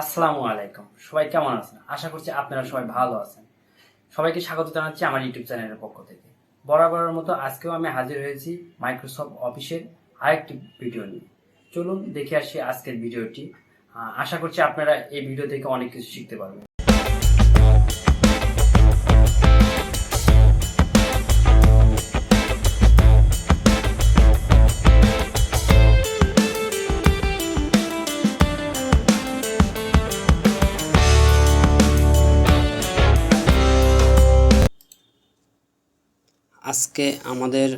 আসসালামু আলাইকুম। সবাই কেমন আছেন? আশা করছি আপনারা সবাই ভালো আছেন। সবাইকে স্বাগত জানাচ্ছি আমার ইউটিউব চ্যানেলের পক্ষ থেকে। বরাবরের মতো আজকেও আমি হাজির হয়েছি মাইক্রোসফট অফিসের আরেকটি ভিডিও নিয়ে। চলুন দেখে আসি আজকের ভিডিওটি। আশা করছি আপনারা এই ভিডিও থেকে অনেক কিছু শিখতে পারবেন। আজকে আমাদের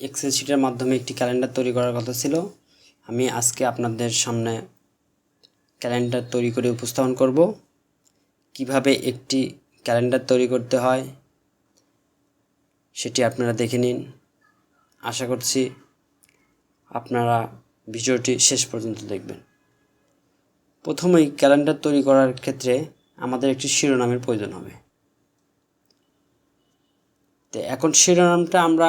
এক্সেল শিটের মাধ্যমে একটি ক্যালেন্ডার তৈরি করার কথা ছিল। আমি আজকে আপনাদের সামনে ক্যালেন্ডার তৈরি করে উপস্থাপন করব। কিভাবে একটি ক্যালেন্ডার তৈরি করতে হয় সেটি আপনারা দেখে নিন। আশা করছি আপনারা ভিডিওটি শেষ পর্যন্ত দেখবেন। প্রথমেই ক্যালেন্ডার তৈরি করার ক্ষেত্রে আমাদের একটি শিরোনামের প্রয়োজন হবে। তো এখন শিরোনামটা আমরা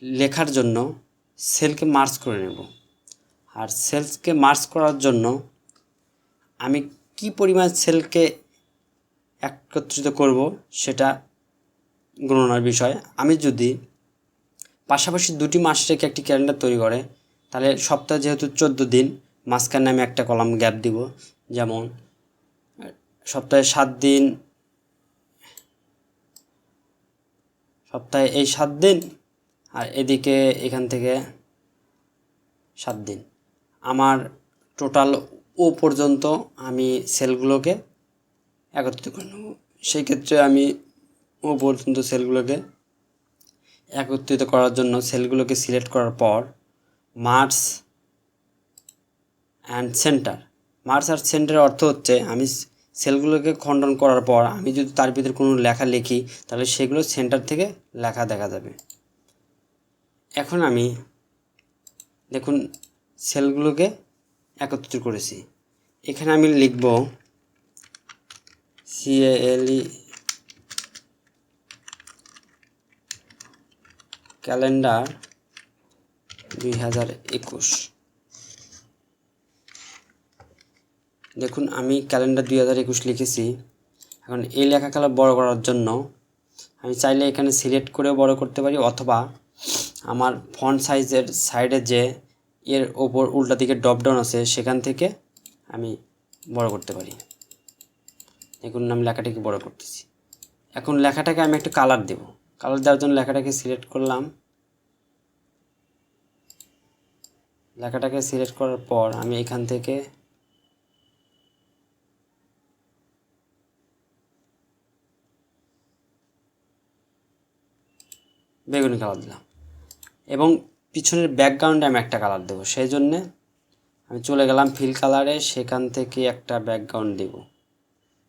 লেখার জন্য সেলকে মার্জ করে নেব। আর সেলসকে মার্জ করার জন্য আমি কি পরিমাণ সেলকে একত্রিত করব সেটা গণনার বিষয়। আমি যদি পাশাপাশি দুটি মাস রেখে একটি ক্যালেন্ডার তৈরি করে, তাহলে সপ্তাহে যেহেতু 14 দিন, মাঝখানে আমি একটা কলাম গ্যাপ দিব। যেমন সপ্তাহে 7 দিন, সপ্তাহে এই 7 দিন, আর এদিকে এখান থেকে 7 দিন। আমার টোটাল ও পর্যন্ত আমি সেলগুলোকে একত্রিত করে নেব। সেই ক্ষেত্রে আমি ও পর্যন্ত সেলগুলোকে একত্রিত করার জন্য সেলগুলোকে সিলেক্ট করার পর মার্জ অ্যান্ড সেন্টার। মার্জ আর সেন্টারের অর্থ হচ্ছে আমি সেলগুলোকে খণ্ডন করার পর আমি যদি তার ভিতরে কোনো লেখা লিখি, তাহলে সেগুলো সেন্টার থেকে লেখা দেখা যাবে। এখন আমি দেখুন সেলগুলোকে একত্রিত করেছি। এখানে আমি লিখব CALE ক্যালেন্ডার 2021। দেখুন আমি ক্যালেন্ডার 2021 লিখেছি। এখন এই লেখাগুলো বড় করার জন্য আমি চাইলে এখানে সিলেক্ট করে বড় করতে পারি, অথবা আমার ফন্ট সাইজের সাইডে যে এর ওপর উল্টা দিকে ড্রপ ডাউন আছে সেখান থেকে আমি বড় করতে পারি। দেখুন আমি লেখাটাকে বড় করতেছি। এখন লেখাটাকে আমি একটু কালার দেব। কালার দেওয়ার জন্য লেখাটাকে সিলেক্ট করলাম। লেখাটাকে সিলেক্ট করার পর আমি এখান থেকে বেগুনি কালার দিলাম, এবং পিছনের ব্যাকগ্রাউন্ডে আমি একটা কালার দেবো। সেই জন্যে আমি চলে গেলাম ফিল কালারে, সেখান থেকে একটা ব্যাকগ্রাউন্ড দেব।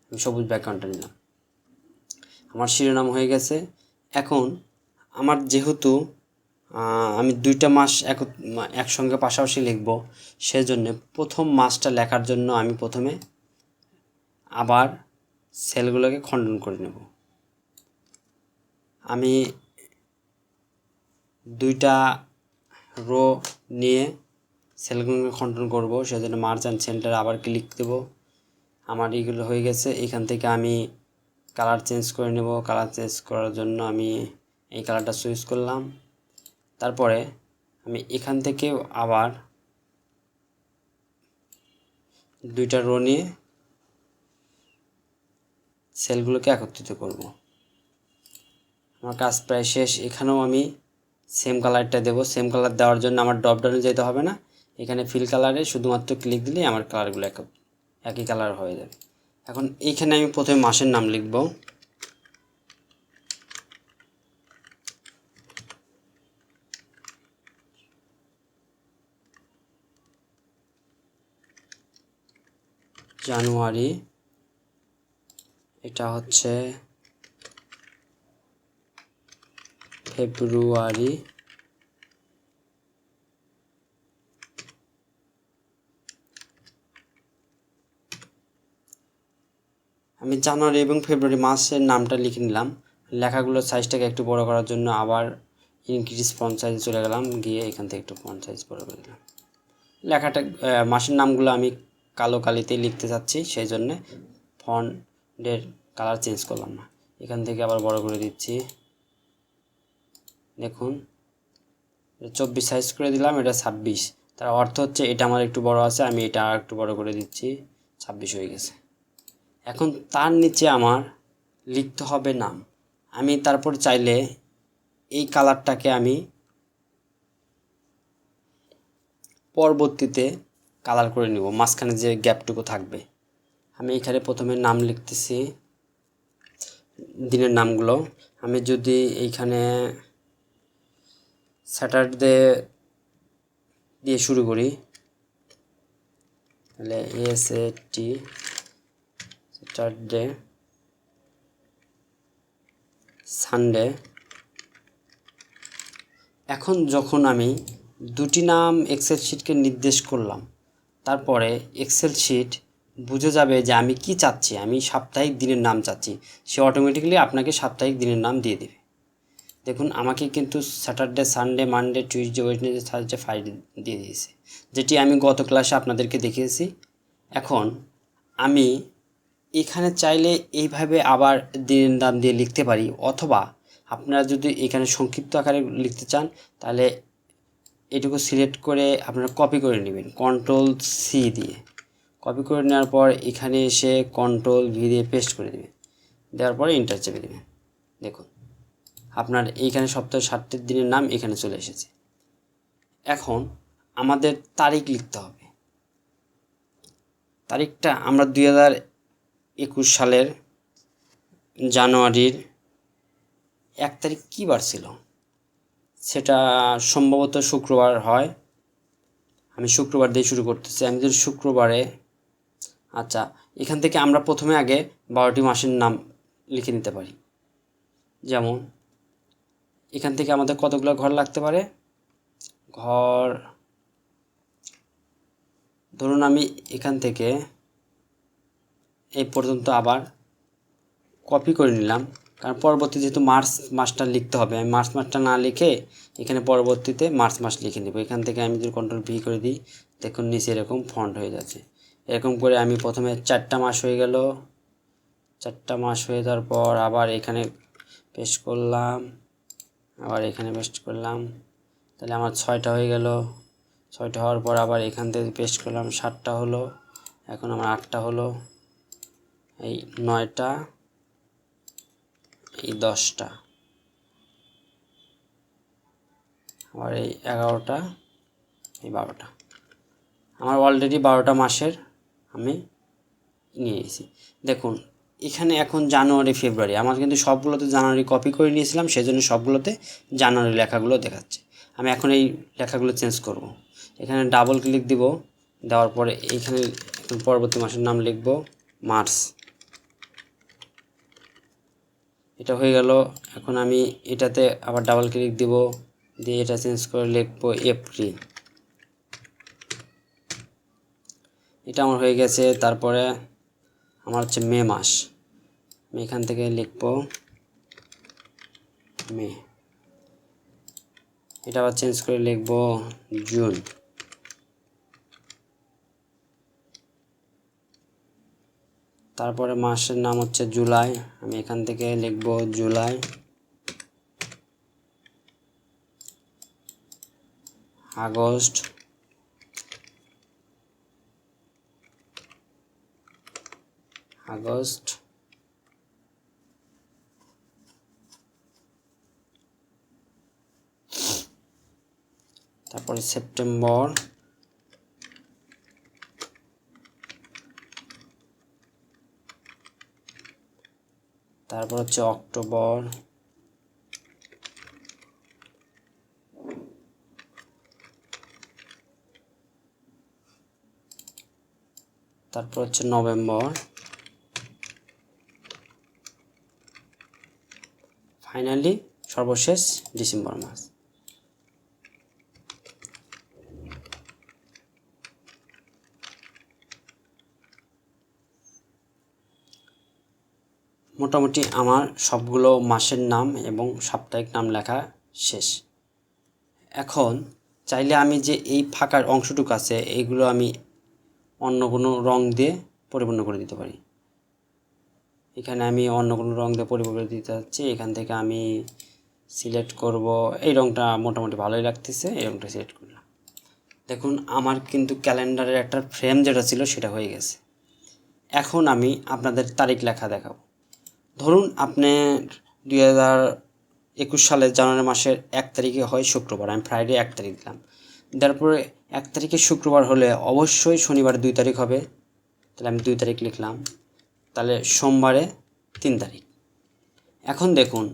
আমি সবুজ ব্যাকগ্রাউন্ডটা নিলাম। আমার শিরোনাম হয়ে গেছে। এখন আমার যেহেতু আমি 2টা মাস একসঙ্গে পাশাপাশি লিখব, সেজন্য প্রথম মাসটা লেখার জন্য আমি প্রথমে আবার সেলগুলোকে খণ্ডন করে নেব। আমি 2টা রো নিয়ে সেলগুলোকে খণ্ডন করব, সেজন্য মার্জ অ্যান্ড সেন্টার আবার ক্লিক দেব। আমার এইগুলো হয়ে গেছে। এখান থেকে আমি কালার চেঞ্জ করে নেব। কালার চেঞ্জ করার জন্য আমি এই কালারটা চুজ করলাম। তারপরে আমি এখান থেকে আবার 2টা রো নিয়ে সেলগুলোকে একত্রিত করব। আমার কাজ প্রায় শেষ। এখানেও আমি সেম কালারটা দেব। সেম কালার দেওয়ার জন্য আমার ড্রপ ডাউনে যেতে হবে না, এখানে ফিল কালারে শুধুমাত্র ক্লিক দিলেই আমার কালারগুলো একই কালার হয়ে যাবে। এখন এইখানে আমি প্রথমে মাসের নাম লিখব। জানুয়ারি, এটা হচ্ছে ফেব্রুয়ারি, আমি জানুয়ারি এবং ফেব্রুয়ারি মাসের নামটা লিখে নিলাম। লেখাগুলোর সাইজটাকে একটু বড় করার জন্য আবার ইনক্রিজ ফন্ট সাইজে চলে গেলাম, গিয়ে এখান থেকে একটু ফন্ট সাইজ বড় করে দিলাম। লেখাটা মাসের নামগুলো আমি কালো কালিতে লিখতে চাচ্ছি, সেই জন্য ফন্টের কালার চেঞ্জ করলাম না। এখান থেকে আবার বড় করে দিচ্ছি। দেখুন 24 সাইজ করে দিলাম, এটা 26। তার অর্থ হচ্ছে এটা আমার একটু বড় আছে, আমি এটা আর একটু বড় করে দিচ্ছি, 26 হয়ে গেছে। এখন তার নিচে আমার লিখতে হবে নাম। আমি তারপর চাইলে এই কালারটাকে আমি পরবর্তীতে কালার করে নিব, মাঝখানে যে গ্যাপটুকু থাকবে। আমি এখানে প্রথমে নাম লিখতেছি, দিনের নামগুলো। আমি যদি এইখানে স্যাটারডে দিয়ে শুরু করি, তাহলে SAT স্যাটারডে, সানডে। এখন যখন আমি দুটি নাম এক্সেল শিটকে নির্দেশ করলাম, তারপরে এক্সেল শিট বুঝে যাবে যে আমি কি চাচ্ছি, আমি সাপ্তাহিক দিনের নাম চাচ্ছি, সে অটোমেটিক্যালি আপনাকে সাপ্তাহিক দিনের নাম দিয়ে দেবে। দেখুন আমাকে কিন্তু Saturday, Sunday, Monday, Tuesday, Wednesday, Thursday, Friday দিয়ে দিয়েছে, যেটি আমি গত ক্লাসে আপনাদেরকে দেখিয়েছি। এখন আমি এখানে চাইলে এইভাবে আবার দিনের নাম দিয়ে লিখতে পারি, অথবা আপনারা যদি এখানে সংক্ষিপ্ত আকারে লিখতে চান তাহলে এটুকু সিলেক্ট করে আপনারা কপি করে নেবেন Ctrl+C দিয়ে। কপি করে নেওয়ার পর এখানে এসে Ctrl+V দিয়ে পেস্ট করে দেবেন, দেওয়ার পরে এন্টার চেপে দেবেন। দেখুন আপনার এইখানে সপ্তাহে 7টি দিনের নাম এখানে চলে এসেছে। এখন আমাদের তারিখ লিখতে হবে। তারিখটা আমরা 2021 সালের জানুয়ারির 1 তারিখ কী বার ছিল, সেটা সম্ভবত শুক্রবার হয়। আমি শুক্রবার দিয়ে শুরু করতেছি। আমি যদি শুক্রবারে, আচ্ছা এখান থেকে আমরা প্রথমে আগে 12টি মাসের নাম লিখে নিতে পারি। যেমন এখান থেকে আমাদের কতগুলো ঘর লাগতে পারে, ঘর ধরুন আমি এখান থেকে এই পর্যন্ত আবার কপি করে নিলাম, কারণ পরবর্তী যেহেতু মার্চ মাসটা লিখতে হবে, আমি মার্চ মাসটা না লিখে এখানে পরবর্তীতে মার্চ মাস লিখে নেব। এখান থেকে আমি যদি Ctrl+V করে দিই, দেখুন নিচে এরকম ফন্ট হয়ে যাচ্ছে। এরকম করে আমি প্রথমে 4টা মাস হয়ে গেল, 4টা মাস হয়ে যাওয়ার পর আবার এখানে পেস্ট করলাম, আবার এখানে পেস্ট করলাম, তাহলে আমার 6টা হয়ে গেল। 6টা হওয়ার পর আবার এখান থেকে পেস্ট করলাম, 7টা হলো, এখন আমার 8টা হলো, এই 9টা, এই 10টা, আবার এই 11টা, এই 12টা। আমার অলরেডি 12টা মাসের আমি নিয়ে এসেছি। দেখুন এখানে এখন জানুয়ারি, ফেব্রুয়ারি, আমার কিন্তু সবগুলোতে জানুয়ারি কপি করে নিয়েছিলাম, সেই জন্য সবগুলোতে জানুয়ারি লেখাগুলো দেখাচ্ছে। আমি এখন এই লেখাগুলো চেঞ্জ করব। এখানে ডাবল ক্লিক দিব, দেওয়ার পরে এইখানে পরবর্তী মাসের নাম লিখব মার্চ। এটা হয়ে গেল। এখন আমি এটাতে আবার ডাবল ক্লিক দিব, দিয়ে এটা চেঞ্জ করে লিখব এপ্রিল। এটা আমার হয়ে গেছে। তারপরে আমার হচ্ছে মে মাস, আমি এখান থেকে লিখব মে। এটা আবার চেঞ্জ করে লিখব জুন। তারপরে মাসের নাম হচ্ছে জুলাই, আমি এখান থেকে লিখব জুলাই। আগস্ট, আগস্ট, তারপরে সেপ্টেম্বর, তারপর হচ্ছে অক্টোবর, তারপর হচ্ছে নভেম্বর, ফাইনালি সর্বশেষ ডিসেম্বর মাস। মোটামুটি আমার সবগুলো মাসের নাম এবং সাপ্তাহিক নাম লেখা শেষ। এখন চাইলে আমি যে এই ফাঁকার অংশটুকু আছে এইগুলো আমি অন্য কোনো রং দিয়ে পরিপূর্ণ করে দিতে পারি। এখানে আমি অন্য কোনো রং দিয়ে পরিপূর্ণ করে দিতে চাচ্ছি। এখান থেকে আমি সিলেক্ট করব, এই রংটা মোটামুটি ভালোই লাগতেছে, এই রংটা সিলেক্ট করলাম। দেখুন আমার কিন্তু ক্যালেন্ডারের একটা ফ্রেম যেটা ছিল সেটা হয়ে গেছে। এখন আমি আপনাদের তারিখ লেখা দেখাবো। ধরুন আপনি 2021 সালের জানুয়ারি মাসের 1 তারিখে হয় শুক্রবার, আমি ফ্রাইডে 1 তারিখ দিলাম। তারপরে 1 তারিখে শুক্রবার হলে অবশ্যই শনিবার 2 তারিখ হবে, তাহলে আমি 2 তারিখ লিখলাম। তাহলে সোমবারে 3 তারিখ। এখন দেখুন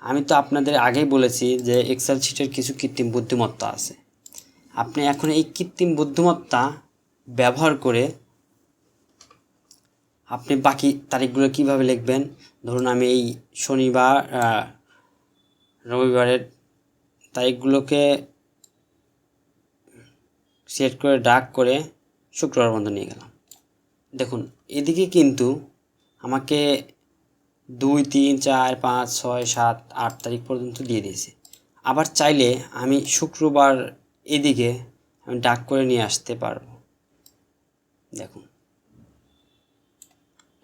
আমি তো আপনাদের আগেই বলেছি যে এক্সেল শিটের কিছু কৃত্রিম বুদ্ধিমত্তা আছে। আপনি এখন এই কৃত্রিম বুদ্ধিমত্তা ব্যবহার করে আপনি বাকি তারিখগুলো কিভাবে লিখবেন। ধরুন আমি এই শনিবার রবিবারের তারিখগুলোকে সেট করে ডাক করে শুক্রবার পর্যন্ত নিয়ে গেলাম। দেখুন এদিকে কিন্তু আমাকে 2, 3, 4, 5, 6, 7, 8 তারিখ পর্যন্ত দিয়ে দিয়েছে। আবার চাইলে আমি শুক্রবার এদিকে আমি ডাক করে নিয়ে আসতে পারবো। দেখুন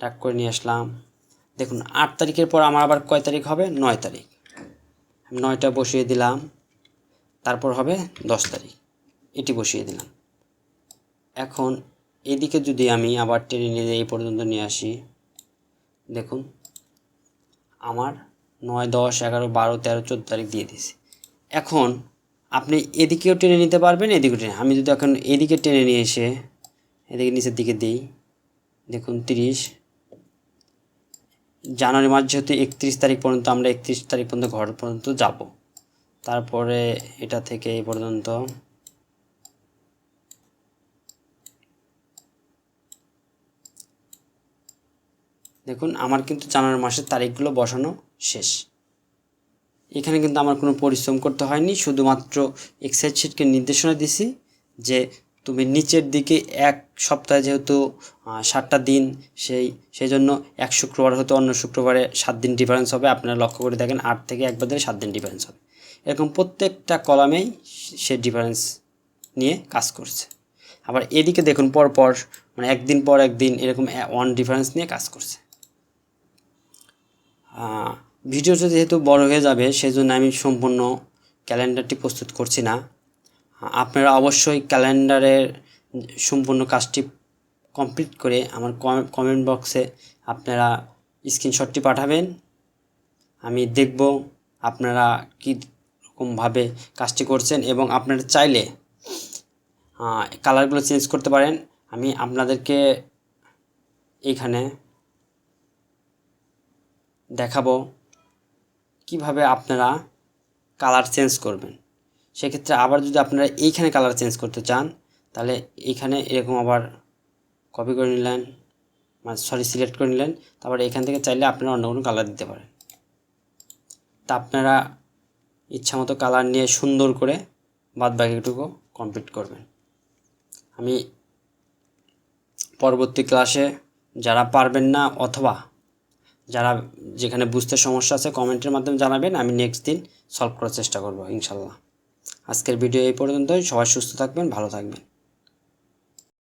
ডাক করে নিয়ে আসলাম। দেখুন 8 তারিখের পর আমার আবার কয় তারিখ হবে? 9 তারিখ। আমি 9টা বসিয়ে দিলাম। তারপর হবে 10 তারিখ, এটি বসিয়ে দিলাম। এখন এদিকে যদি আমি আবার টেনে নিয়ে এই পর্যন্ত নিয়ে আসি, দেখুন আমার 9, 10, 11, 12, 13, 14 তারিখ দিয়ে দিয়েছি। এখন আপনি এদিকেও টেনে নিতে পারবেন, এদিকেও টেনে। আমি যদি এখন এদিকে টেনে নিয়ে এসে এদিকে নিচের দিকে দিই, দেখুন 30 জানুয়ারি মাস যেহেতু 31 তারিখ পর্যন্ত, আমরা 31 তারিখ পর্যন্ত ঘর পর্যন্ত যাব। তারপরে এটা থেকে এই পর্যন্ত দেখুন আমার কিন্তু জানুয়ারি মাসের তারিখগুলো বসানো শেষ। এখানে কিন্তু আমার কোনো পরিশ্রম করতে হয়নি, শুধুমাত্র এক্সেল শিটকে নির্দেশনা দিছি যে তুমি নিচের দিকে এক সপ্তাহে যেহেতু 7টা দিন, সেই জন্য এক শুক্রবার হতে অন্য শুক্রবারে 7 দিন ডিফারেন্স হবে। আপনারা লক্ষ্য করে দেখেন 8 থেকে এক বাদে 7 দিন ডিফারেন্স হবে। এরকম প্রত্যেকটা কলামেই সে ডিফারেন্স নিয়ে কাজ করছে। আবার এদিকে দেখুন পরপর মানে একদিন পর একদিন এরকম 1 ডিফারেন্স নিয়ে কাজ করছে। ভিডিওটা যেহেতু বড় হয়ে যাবে সেজন্য আমি সম্পূর্ণ ক্যালেন্ডারটি প্রস্তুত করছি না। আপনারা অবশ্যই ক্যালেন্ডারের সম্পূর্ণ কাজটি কমপ্লিট করে আমার কমেন্ট বক্সে আপনারা স্ক্রিনশটটি পাঠাবেন। আমি দেখব আপনারা কীরকমভাবে কাজটি করছেন, এবং আপনারা চাইলে কালারগুলো চেঞ্জ করতে পারেন। আমি আপনাদেরকে এইখানে দেখাবো কিভাবে আপনারা কালার চেঞ্জ করবেন। সেক্ষেত্রে আবার যদি আপনারা এইখানে কালার চেঞ্জ করতে চান তাহলে এইখানে এরকম আবার কপি করে নিলেন, সিলেক্ট করে নিলেন। তারপর এখান থেকে চাইলে আপনারা অন্য কোনো কালার দিতে পারেন। তা আপনারা ইচ্ছামতো কালার নিয়ে সুন্দর করে বাদবাকিটুকু কমপ্লিট করবেন। আমি পরবর্তী ক্লাসে যারা পারবেন না অথবা যারা যেখানে বুঝতে সমস্যা আছে কমেন্টের মাধ্যমে জানাবেন, আমি নেক্সট দিন সলভ করার চেষ্টা করব ইনশাল্লাহ। আজকের ভিডিও এই পর্যন্তই। সবাই সুস্থ থাকবেন, ভালো থাকবেন।